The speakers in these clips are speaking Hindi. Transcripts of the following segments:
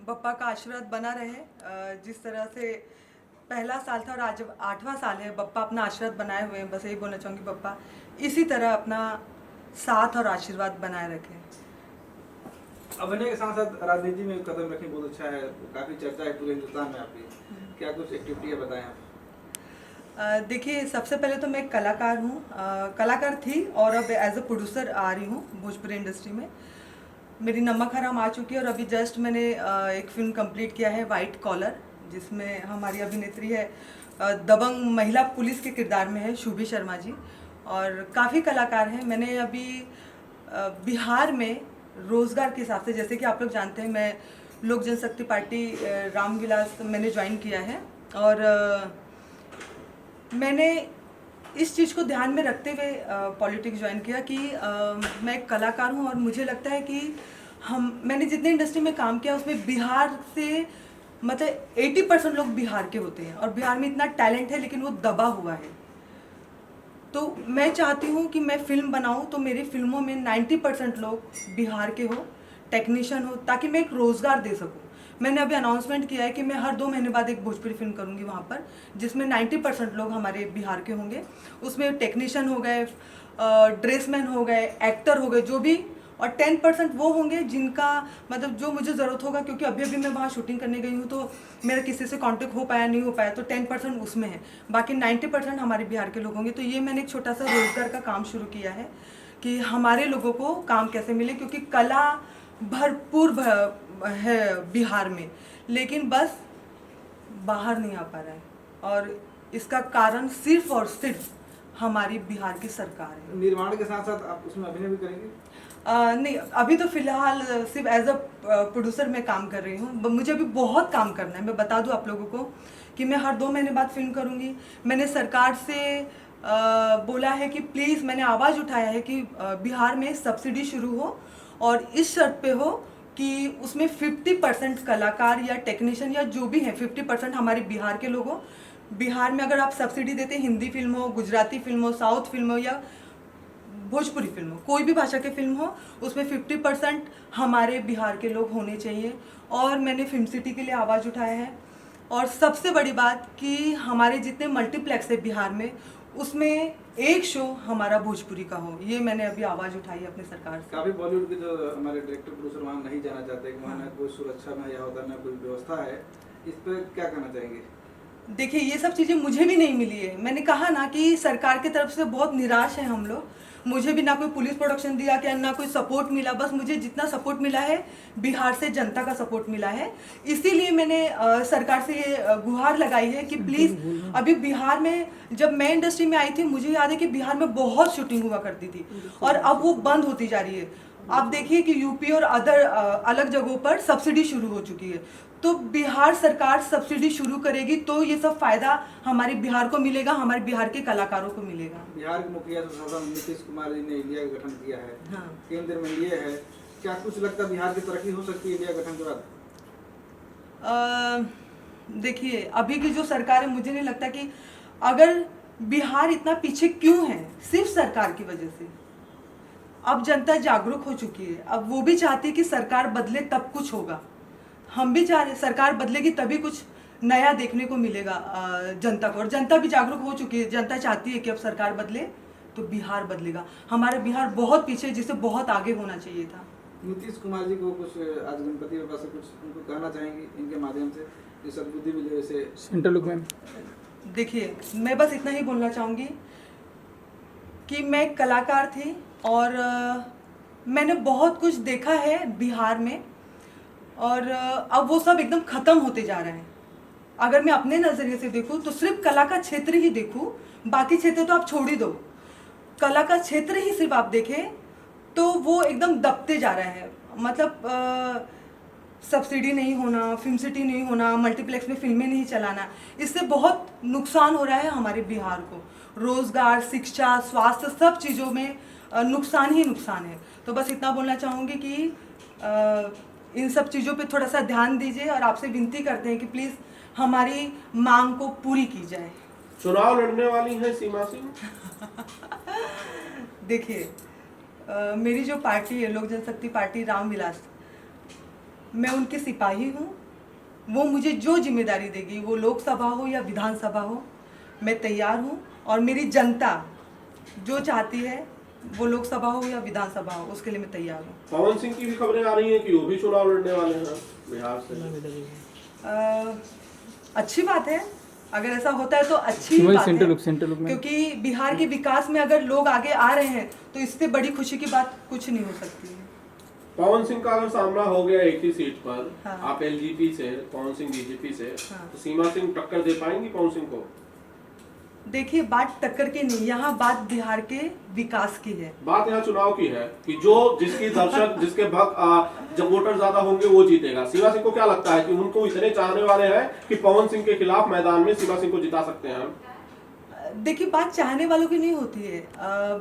बप्पा का आशीर्वाद बना रहे। जिस तरह से पहला साल था और आज 8वां साल है, बप्पा अपना आशीर्वाद बनाए हुए हैं। बस यही बोलना चाहूँगी, बप्पा इसी तरह अपना साथ और आशीर्वाद बनाए रखें। अभिनय के साथ साथ राजनीति में कदम रखें, बहुत अच्छा है, काफ़ी चर्चा है पूरे हिंदुस्तान में आपकी। क्या कुछ एक्टिविटी है, बताएं आप। देखिए, सबसे पहले तो मैं एक कलाकार हूँ, कलाकार थी और अब एज अ प्रोड्यूसर आ रही हूँ भोजपुरी इंडस्ट्री में। मेरी नमक हराम आ चुकी है और अभी जस्ट मैंने एक फिल्म कंप्लीट किया है, वाइट कॉलर, जिसमें हमारी अभिनेत्री है दबंग महिला पुलिस के किरदार में है शुभी शर्मा जी। और काफ़ी कलाकार हैं। मैंने अभी बिहार में रोज़गार के हिसाब से, जैसे कि आप लोग जानते हैं, मैं लोक जनशक्ति पार्टी रामविलास मैंने ज्वाइन किया है। और मैंने इस चीज़ को ध्यान में रखते हुए पॉलिटिक्स ज्वाइन किया कि मैं एक कलाकार हूँ और मुझे लगता है कि मैंने जितने इंडस्ट्री में काम किया उसमें बिहार से मतलब 80% लोग बिहार के होते हैं और बिहार में इतना टैलेंट है, लेकिन वो दबा हुआ है। तो मैं चाहती हूँ कि मैं फिल्म बनाऊँ तो मेरी फिल्मों में 90% लोग बिहार के हो, टेक्नीशियन हो, ताकि मैं एक रोज़गार दे सकूँ। मैंने अभी अनाउंसमेंट किया है कि मैं हर 2 महीने बाद एक भोजपुरी फिल्म करूँगी वहाँ पर, जिसमें 90% लोग हमारे बिहार के होंगे। उसमें टेक्नीशियन हो गए, ड्रेसमैन हो गए, एक्टर हो गए, जो भी, और 10% वो होंगे जिनका मतलब जो मुझे ज़रूरत होगा, क्योंकि अभी अभी मैं वहाँ शूटिंग करने गई हूँ तो मेरा किसी से कांटेक्ट हो पाया नहीं हो पाया, तो 10% उसमें है, बाकी 90% हमारे बिहार के लोग होंगे। तो ये मैंने एक छोटा सा रोजगार का काम शुरू किया है कि हमारे लोगों को काम कैसे मिले, क्योंकि कला भरपूर है बिहार में, लेकिन बस बाहर नहीं आ पा रहा है। और इसका कारण सिर्फ और सिर्फ हमारी बिहार की सरकार है। निर्माण के साथ साथ आप उसमें अभिनय भी करेंगे? नहीं, अभी तो फिलहाल सिर्फ एज अ प्रोड्यूसर मैं काम कर रही हूँ। मुझे अभी बहुत काम करना है। मैं बता दूँ आप लोगों को कि मैं हर 2 महीने बाद फिल्म करूँगी। मैंने सरकार से बोला है कि प्लीज़, मैंने आवाज़ उठाया है कि बिहार में सब्सिडी शुरू हो और इस शर्त पे हो कि उसमें 50% कलाकार या टेक्नीशियन या जो भी हैं, 50% हमारे बिहार के लोग हों। बिहार में अगर आप सब्सिडी देते हैं, हिंदी फिल्म हो, गुजराती फिल्म हो, साउथ फिल्म हो या भोजपुरी फिल्म हो, कोई भी भाषा की फिल्म हो, उसमें 50% हमारे बिहार के लोग होने चाहिए। और मैंने फिल्म सिटी के लिए आवाज़ उठाया है। और सबसे बड़ी बात कि हमारे जितने मल्टीप्लेक्स है बिहार में, उसमें एक शो हमारा भोजपुरी का हो। ये मैंने अभी आवाज़ उठाई है अपने सरकार से। काफ़ी बॉलीवुड के जो हमारे डायरेक्टर प्रोड्यूसर वहाँ नहीं जाना चाहते, कि वहाँ ना कोई सुरक्षा मुहैया होता, ना कोई व्यवस्था है, इस पर क्या कहना चाहेंगे? देखिए, ये सब चीज़ें मुझे भी नहीं मिली है। मैंने कहा ना कि सरकार की तरफ से बहुत निराश है हम लोग। मुझे भी ना कोई पुलिस प्रोटेक्शन दिया क्या, ना कोई सपोर्ट मिला। बस मुझे जितना सपोर्ट मिला है बिहार से जनता का सपोर्ट मिला है। इसीलिए मैंने सरकार से ये गुहार लगाई है कि प्लीज़, अभी बिहार में जब मैं इंडस्ट्री में आई थी, मुझे याद है कि बिहार में बहुत शूटिंग हुआ करती थी और अब वो बंद होती जा रही है। आप देखिए कि यूपी और अदर अलग जगहों पर सब्सिडी शुरू हो चुकी है। तो बिहार सरकार सब्सिडी शुरू करेगी तो ये सब फायदा हमारे बिहार को मिलेगा, हमारे बिहार के कलाकारों को मिलेगा। बिहार के मुखिया नीतीश कुमार जी ने इंडिया का गठन किया है। हाँ। केंद्र में ये है, क्या कुछ लगता है बिहार की तरक्की हो सकती है इंडिया गठन के बाद? देखिए, अभी की जो सरकार है, मुझे नहीं लगता कि अगर बिहार इतना पीछे क्यों है, सिर्फ सरकार की वजह से। अब जनता जागरूक हो चुकी है, अब वो भी चाहती है कि सरकार बदले तब कुछ होगा। हम भी चाह रहे सरकार बदलेगी तभी कुछ नया देखने को मिलेगा जनता को। और जनता भी जागरूक हो चुकी है, जनता चाहती है कि अब सरकार बदले तो बिहार बदलेगा। हमारा बिहार बहुत पीछे, जिसे बहुत आगे होना चाहिए था। नीतीश कुमार जी को कुछ आज गणपति बाबा से कुछ उनको कहना चाहेंगे इनके माध्यम से, कि सद्बुद्धि मिले से सेंट्रल गवर्नमेंट? देखिए, मैं बस इतना ही बोलना चाहूँगी कि मैं एक कलाकार थी और मैंने बहुत कुछ देखा है बिहार में, और अब वो सब एकदम ख़त्म होते जा रहे हैं। अगर मैं अपने नज़रिए से देखूं तो सिर्फ कला का क्षेत्र ही देखूं, बाकी क्षेत्र तो आप छोड़ ही दो। कला का क्षेत्र ही सिर्फ आप देखें तो वो एकदम दबते जा रहा है। मतलब सब्सिडी नहीं होना, फिल्म सिटी नहीं होना, मल्टीप्लेक्स में फिल्में नहीं चलाना, इससे बहुत नुकसान हो रहा है हमारे बिहार को। रोज़गार, शिक्षा, स्वास्थ्य, सब चीज़ों में नुकसान ही नुकसान है। तो बस इतना बोलना चाहूँगी कि इन सब चीज़ों पे थोड़ा सा ध्यान दीजिए और आपसे विनती करते हैं कि प्लीज़ हमारी मांग को पूरी की जाए। चुनाव लड़ने वाली है सीमा सिंह? देखिए, मेरी जो पार्टी है लोक जनशक्ति पार्टी रामविलास, मैं उनकी सिपाही हूँ वो मुझे जो जिम्मेदारी देगी, वो लोकसभा हो या विधानसभा हो, मैं तैयार हूँ। और मेरी जनता जो चाहती है, वो लोकसभा हो या विधानसभा हो, उसके लिए मैं तैयार हूँ। पवन सिंह की भी खबरें आ रही हैं कि वो भी चुनाव लड़ने वाले हैं बिहार से। अच्छी बात है, अगर ऐसा होता है तो अच्छी बात है, क्योंकि बिहार के विकास में अगर लोग आगे आ रहे हैं तो इससे बड़ी खुशी की बात कुछ नहीं हो सकती है। पवन सिंह का अगर सामना हो गया एक ही सीट पर, हाँ। आप एलजेपी से, पवन सिंह बीजेपी से, हाँ। तो सीमा सिंह टक्कर दे पाएंगी पवन सिंह को? देखिए, बात टक्कर की नहीं, यहाँ बात बिहार के विकास की है। बात यहाँ चुनाव की है कि जो जिसकी दर्शक जिसके भक्त जब वोटर ज्यादा होंगे वो जीतेगा। सीमा सिंह को क्या लगता है कि उनको इतने चाहने वाले हैं कि पवन सिंह के खिलाफ मैदान में सीमा सिंह को जिता सकते हैं? देखिए, बात चाहने वालों की नहीं होती है,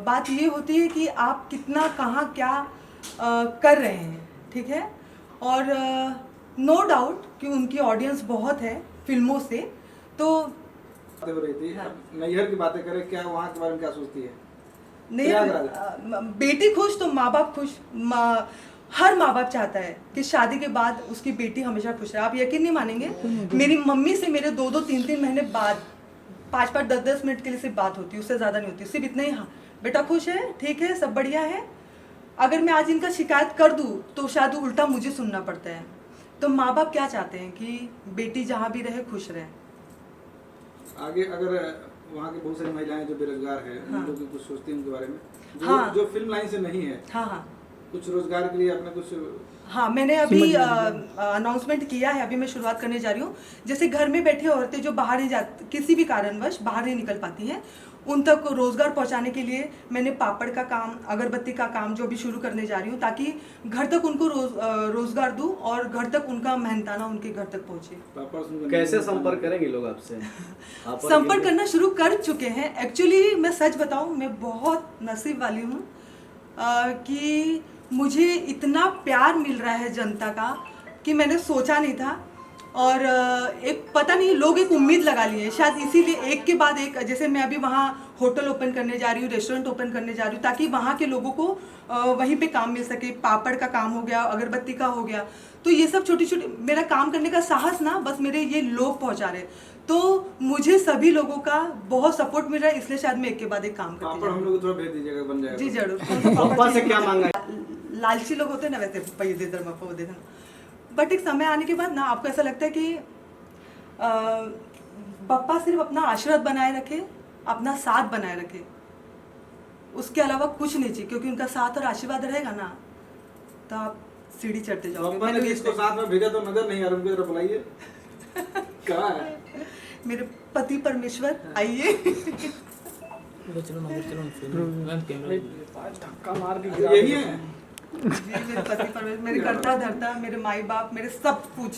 बात ये होती है कि आप कितना कहाँ क्या कर रहे हैं, ठीक है। और नो डाउट कि उनकी ऑडियंस बहुत है फिल्मों से, तो बातें हो रही थी। हाँ। नैहर की बातें करें, क्या वहाँ के बारे में क्या सोचती है? नहीं, बेटी खुश तो माँ बाप खुश। हर माँ बाप चाहता है कि शादी के बाद उसकी बेटी हमेशा खुश रहे। आप यकीन नहीं मानेंगे, मेरी मम्मी से मेरे 2-2, 3-3 महीने बाद 5-5, 10-10 मिनट के लिए सिर्फ बात होती है, उससे ज़्यादा नहीं होती। सिर्फ इतना ही, हाँ बेटा खुश है, ठीक है, सब बढ़िया है। अगर मैं आज इनका शिकायत कर दूँ तो शायद उल्टा मुझे सुनना पड़ता है। तो माँ बाप क्या चाहते हैं कि बेटी जहाँ भी रहे खुश रहे। आगे अगर वहाँ की बहुत सारी महिलाएं जो बेरोजगार है, हाँ। उन लोगों की कुछ सोचती हैं उनके बारे में, जो हाँ। जो फिल्म लाइन से नहीं है, हाँ हाँ कुछ रोजगार के लिए अपने कुछ? हाँ, मैंने अभी अनाउंसमेंट किया है, अभी मैं शुरुआत करने जा रही हूँ। जैसे घर में बैठी औरतें जो बाहर नहीं जाती, किसी भी कारणवश बाहर नहीं निकल पाती हैं, उन तक रोज़गार पहुँचाने के लिए मैंने पापड़ का काम, अगरबत्ती का काम जो अभी शुरू करने जा रही हूँ, ताकि घर तक उनको रोज़गार दूँ और घर तक उनका मेहनताना उनके घर तक पहुँचे। कैसे संपर्क करेंगे लोग आपसे? संपर्क करना शुरू कर चुके हैं। एक्चुअली मैं सच बताऊँ, मैं बहुत नसीब वाली हूँ कि मुझे इतना प्यार मिल रहा है जनता का कि मैंने सोचा नहीं था। और एक पता नहीं, लोग एक उम्मीद लगा लिए शायद, इसीलिए एक के बाद एक, जैसे मैं अभी वहाँ होटल ओपन करने जा रही हूँ, रेस्टोरेंट ओपन करने जा रही हूँ, ताकि वहाँ के लोगों को वहीं पे काम मिल सके। पापड़ का काम हो गया, अगरबत्ती का हो गया, तो ये सब छोटी छोटी मेरा काम करने का साहस ना बस मेरे ये लोग पहुँचा रहे। तो मुझे सभी लोगों का बहुत सपोर्ट मिल रहा है, इसलिए शायद मैं एक के बाद एक काम करती पापड़ हम लोग को थोड़ा भेज दीजिएगा, बन जाएगा। जी जरूर। पापा से क्या मांगा? लालची लोग होते हैं ना, वैसे पैसे दे दे वो दे देना। बट एक समय आने के बाद ना आपको ऐसा लगता है कि पप्पा सिर्फ अपना आशीर्वाद बनाए रखे, अपना साथ बनाए रखे, उसके अलावा कुछ नहीं चाहिए। क्योंकि उनका साथ और आशीर्वाद रहेगा ना तो आप सीढ़ी चढ़ते जाओगे। पापा ने इसको साथ में भेजा तो नजर नहीं आ रहा, उनकी तरफ बुलाइए। कहाँ है मेरे पति परमेश्वर, आइए। यही है जी, मेरे पति परमेश्वर, मेरे करता धरता, मेरे माई बाप, मेरे सब कुछ।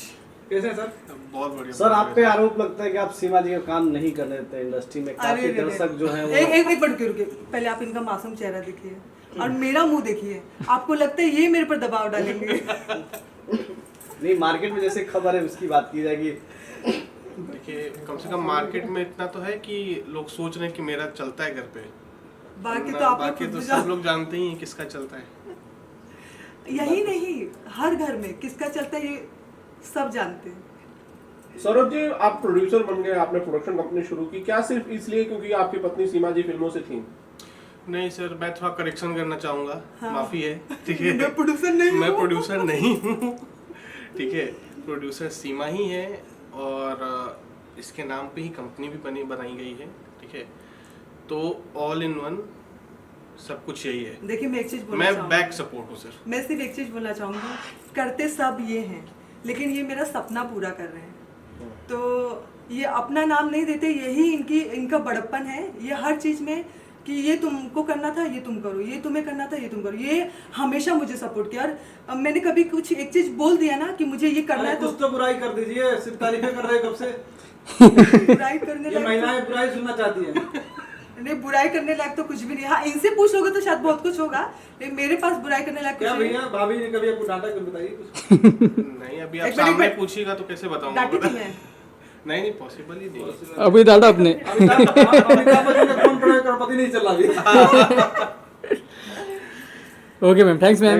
कैसे सर? बहुत बढ़िया सर, आप पे आरोप लगता है कि आप सीमा जी का काम नहीं करने देते इंडस्ट्री में। काफी दर्शक जो है वो एक मिनट रुकिए, पहले आप इनका मासूम चेहरा देखिए और मेरा मुंह देखिए। आपको लगता है ये मेरे पर दबाव डालेंगे? नहीं, मार्केट में जैसे खबर है उसकी बात की जाएगी। देखिए, कम से कम मार्केट में इतना तो है कि लोग सोच रहे हैं कि मेरा चलता है घर पे। बाकी तो आप बाकी तो सब लोग जानते ही हैं किसका चलता है। यही नहीं, हर घर में किसका चलता है ये सब जानते हैं। सौरभ जी, आप प्रोड्यूसर बन गए, आपने प्रोडक्शन कंपनी शुरू की, क्या सिर्फ इसलिए क्योंकि आपकी पत्नी सीमा जी फिल्मों से थी? नहीं सर, मैं थोड़ा करेक्शन करना चाहूँगा। हाँ। माफ़ी है, ठीक है। मैं प्रोड्यूसर नहीं हूँ। मैं प्रोड्यूसर नहीं हूँ, ठीक है। प्रोड्यूसर सीमा ही है और इसके नाम पे ही कंपनी भी बनाई गई है, ठीक है। तो ऑल इन वन सब कुछ यही है। देखिए, मैं एक चीज बोलना मैं चाहूंगा, बैक सपोर्ट हूँ सर। मैं सिर्फ एक चीज बोलना चाहूंगी, करते सब ये हैं, लेकिन ये मेरा सपना पूरा कर रहे हैं। तो ये अपना नाम नहीं देते, यही इनका बड़प्पन है। ये हर चीज में कि ये तुमको करना था ये तुम करो, ये तुम्हें करना था ये तुम करो, ये हमेशा मुझे सपोर्ट किया। और मैंने कभी कुछ एक चीज बोल दिया ना कि मुझे ये करना है कुछ तो बुराई कर दीजिए, सिर्फ तारीफें कर रहे हैं कब से। बुराई करने ये लायक महिलाएं बुराई सुनना चाहती हैं। नहीं, बुराई करने लायक तो कुछ भी नहीं। हाँ, इनसे पूछ लोगे तो शायद बहुत कुछ होगा, लेकिन मेरे पास बुराई करने लायक क्या कुछ नहीं। भैया, भाभी ने कभी आपको डांटा? कुछ बताइए कुछ। नहीं, अभी आप एक मिनट, सामने पूछिएगा तो कैसे बताऊंगा? डांटी थी मैं? नहीं, पॉसिबल ही नहीं। अभी डाटा अपने अमिताभ बच्चन का कौन बड़ा करोड़पति नहीं चल रहा अभी। Okay ma'am, thanks ma'am.